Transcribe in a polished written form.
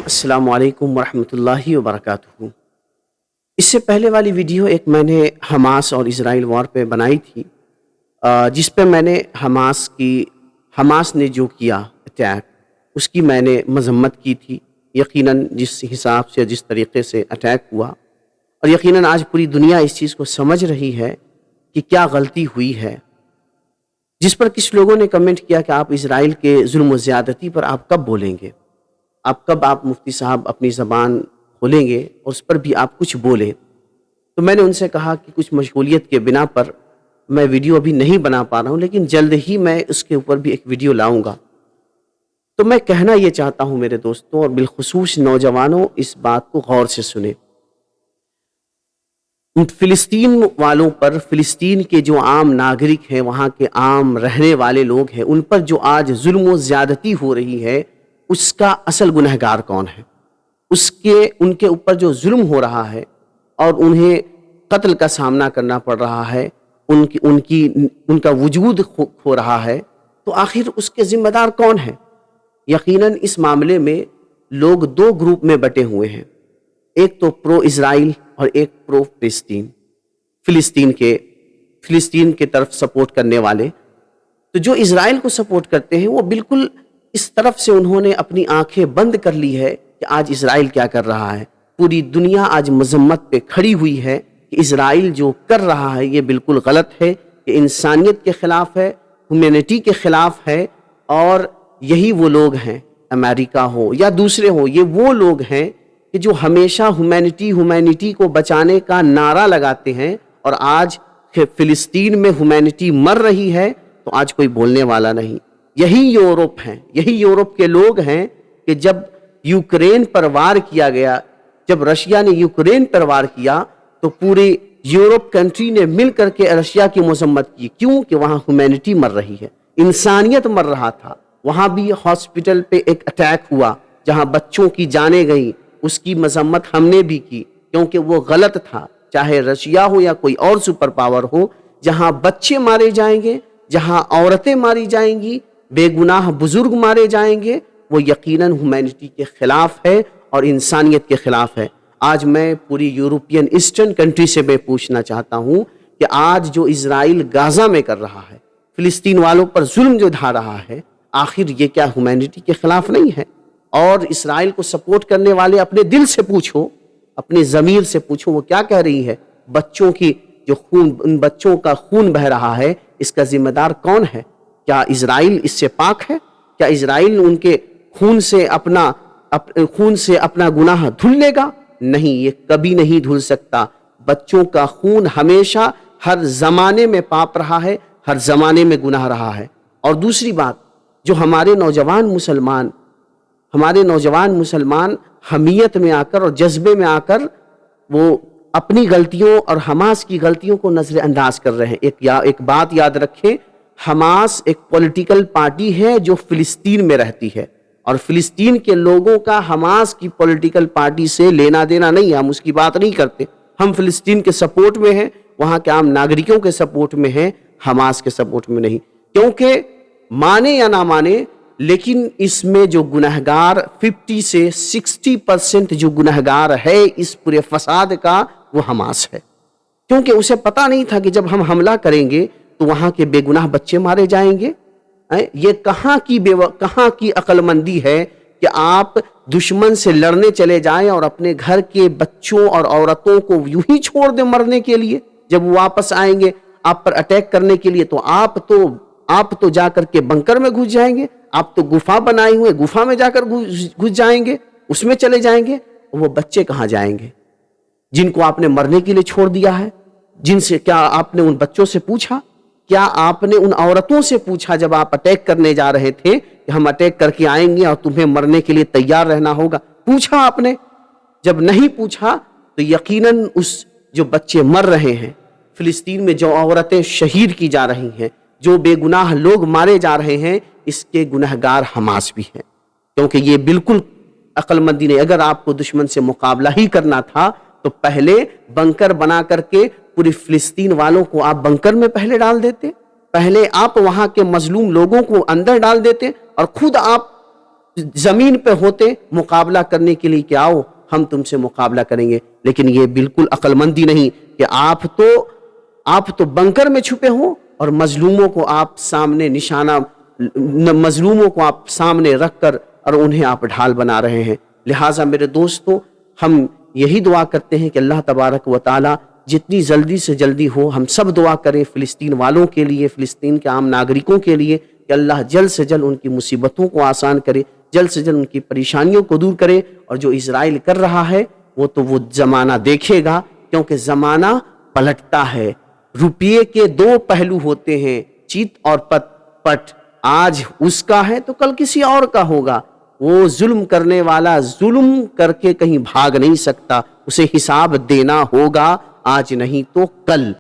अस्सलामु अलैकुम वरहमतुल्लाहि वबरकातुहू। इससे पहले वाली वीडियो एक मैंने हमास और इज़राइल वॉर पे बनाई थी, जिस पे मैंने हमास ने जो किया अटैक उसकी मैंने मजम्मत की थी। यकीनन जिस हिसाब से जिस तरीके से अटैक हुआ, और यकीनन आज पूरी दुनिया इस चीज़ को समझ रही है कि क्या गलती हुई है। जिस पर कुछ लोगों ने कमेंट किया कि आप इज़राइल के जुल्म व ज़्यादती पर आप कब बोलेंगे, आप मुफ्ती साहब अपनी ज़बान खोलेंगे और उस पर भी आप कुछ बोलें। तो मैंने उनसे कहा कि कुछ मशगूलियत के बिना पर मैं वीडियो अभी नहीं बना पा रहा हूँ, लेकिन जल्द ही मैं उसके ऊपर भी एक वीडियो लाऊंगा। तो मैं कहना ये चाहता हूँ मेरे दोस्तों और बिलखुसूस नौजवानों, इस बात को गौर से सुने। फ़िलिस्तीन वालों पर, फ़िलिस्तीन के जो आम नागरिक हैं, वहाँ के आम रहने वाले लोग हैं, उन पर जो आज जुल्म व ज़्यादती हो रही है, उसका असल गुनहगार कौन है? उनके ऊपर जो जुल्म हो रहा है और उन्हें कत्ल का सामना करना पड़ रहा है, उनका वजूद खो रहा है, तो आखिर उसके ज़िम्मेदार कौन है? यकीनन इस मामले में लोग दो ग्रुप में बटे हुए हैं, एक तो प्रो इज़राइल और एक प्रो फ़िलिस्तीन के तरफ सपोर्ट करने वाले। तो जो इज़राइल को सपोर्ट करते हैं वो बिल्कुल इस तरफ से उन्होंने अपनी आंखें बंद कर ली है कि आज इज़राइल क्या कर रहा है। पूरी दुनिया आज मजम्मत पे खड़ी हुई है कि इज़राइल जो कर रहा है ये बिल्कुल गलत है, ये इंसानियत के ख़िलाफ़ है, ह्यूमैनिटी के ख़िलाफ़ है। और यही वो लोग हैं, अमेरिका हो या दूसरे हो, ये वो लोग हैं कि जो हमेशा ह्यूमैनिटी को बचाने का नारा लगाते हैं, और आज फ़िलिस्तीन में ह्यूमैनिटी मर रही है तो आज कोई बोलने वाला नहीं। यही यूरोप हैं, यही यूरोप के लोग हैं कि जब यूक्रेन पर वार किया गया, जब रशिया ने यूक्रेन पर वार किया, तो पूरे यूरोप कंट्री ने मिल करके रशिया की मजम्मत की। क्यों? कि वहाँ ह्यूमैनिटी मर रही है, इंसानियत मर रहा था। वहाँ भी हॉस्पिटल पे एक अटैक हुआ जहाँ बच्चों की जानें गई, उसकी मजम्मत हमने भी की क्योंकि वो गलत था। चाहे रशिया हो या कोई और सुपर पावर हो, जहाँ बच्चे मारे जाएंगे, जहाँ औरतें मारी जाएंगी, बेगुनाह बुजुर्ग मारे जाएंगे, वो यकीनन ह्यूमैनिटी के खिलाफ है और इंसानियत के खिलाफ है। आज मैं पूरी यूरोपियन ईस्टर्न कंट्री से मैं पूछना चाहता हूँ कि आज जो इज़राइल गाजा में कर रहा है, फ़िलिस्तीन वालों पर जुल्म जो ढा रहा है, आखिर ये क्या ह्यूमैनिटी के खिलाफ नहीं है? और इज़राइल को सपोर्ट करने वाले अपने दिल से पूछो, अपने ज़मीर से पूछो, वो क्या कह रही है? बच्चों की जो उन बच्चों का खून बह रहा है, इसका जिम्मेदार कौन है? क्या इज़राइल इससे पाक है? क्या इज़राइल उनके खून से अपना गुनाह धुल लेगा? नहीं, ये कभी नहीं धुल सकता। बच्चों का खून हमेशा हर ज़माने में पाप रहा है, हर ज़माने में गुनाह रहा है। और दूसरी बात, जो हमारे नौजवान मुसलमान हमीयत में आकर और जज्बे में आकर वो अपनी गलतियों और हमास की गलतियों को नज़रअंदाज कर रहे हैं। एक बात याद रखें, हमास एक पॉलिटिकल पार्टी है जो फ़िलिस्तीन में रहती है, और फ़िलिस्तीन के लोगों का हमास की पॉलिटिकल पार्टी से लेना देना नहीं है। हम उसकी बात नहीं करते। हम फ़िलिस्तीन के सपोर्ट में हैं, वहाँ के आम नागरिकों के सपोर्ट में हैं, हमास के सपोर्ट में नहीं। क्योंकि माने या ना माने, लेकिन इसमें जो गुनहगार 50 से 60% जो गुनहगार है इस पूरे फसाद का, वो हमास है। क्योंकि उसे पता नहीं था कि जब हम हमला करेंगे तो वहाँ के बेगुनाह बच्चे मारे जाएंगे। ये कहाँ की अक्लमंदी है कि आप दुश्मन से लड़ने चले जाएं और अपने घर के बच्चों और औरतों को यूं ही छोड़ दें मरने के लिए। जब वो वापस आएंगे आप पर अटैक करने के लिए, तो आप तो जाकर के बंकर में घुस जाएंगे, आप तो गुफा बनाए हुए गुफा में जाकर घुस जाएंगे, उसमें चले जाएंगे। वो बच्चे कहाँ जाएंगे जिनको आपने मरने के लिए छोड़ दिया है? क्या आपने उन बच्चों से पूछा? क्या आपने उन औरतों से पूछा जब आप अटैक करने जा रहे थे कि हम अटैक करके आएंगे और तुम्हें मरने के लिए तैयार रहना होगा? पूछा आपने? जब नहीं पूछा तो यकीनन उस जो बच्चे मर रहे हैं फ़िलिस्तीन में, जो औरतें शहीद की जा रही हैं, जो बेगुनाह लोग मारे जा रहे हैं, इसके गुनहगार हमास भी हैं। क्योंकि ये बिल्कुल अक्लमंदी नहीं। अगर आपको दुश्मन से मुकाबला ही करना था तो पहले बंकर बना करके पूरी फ़िलिस्तीन वालों को आप बंकर में पहले डाल देते, पहले आप वहां के मजलूम लोगों को अंदर डाल देते और खुद आप زمین پہ ہوتے مقابلہ کرنے کے لیے کہ آؤ ہم تم سے مقابلہ کریں گے، لیکن یہ بالکل عقل مندی نہیں کہ آپ تو بنکر میں چھپے ہوں اور مظلوموں کو آپ سامنے مظلوموں کو آپ سامنے رکھ کر اور انہیں آپ ڈھال بنا رہے ہیں۔ لہٰذا میرے دوستو، ہم یہی دعا کرتے ہیں کہ اللہ تبارک و تعالی جتنی جلدی سے جلدی ہو ہم سب دعا کریں فلسطین والوں کے لیے، فلسطین کے عام ناگرکوں کے لیے، کہ اللہ جلد سے جلد ان کی مصیبتوں کو آسان کرے، جلد سے جلد ان کی پریشانیوں کو دور کرے، اور جو اسرائیل کر رہا ہے وہ زمانہ دیکھے گا، کیونکہ زمانہ پلٹتا ہے۔ روپیے کے دو پہلو ہوتے ہیں، چیت اور پٹ، آج اس کا ہے تو کل کسی اور کا ہوگا۔ وہ ظلم کرنے والا ظلم کر کے کہیں بھاگ نہیں سکتا، اسے حساب دینا ہوگا، آج نہیں تو کل۔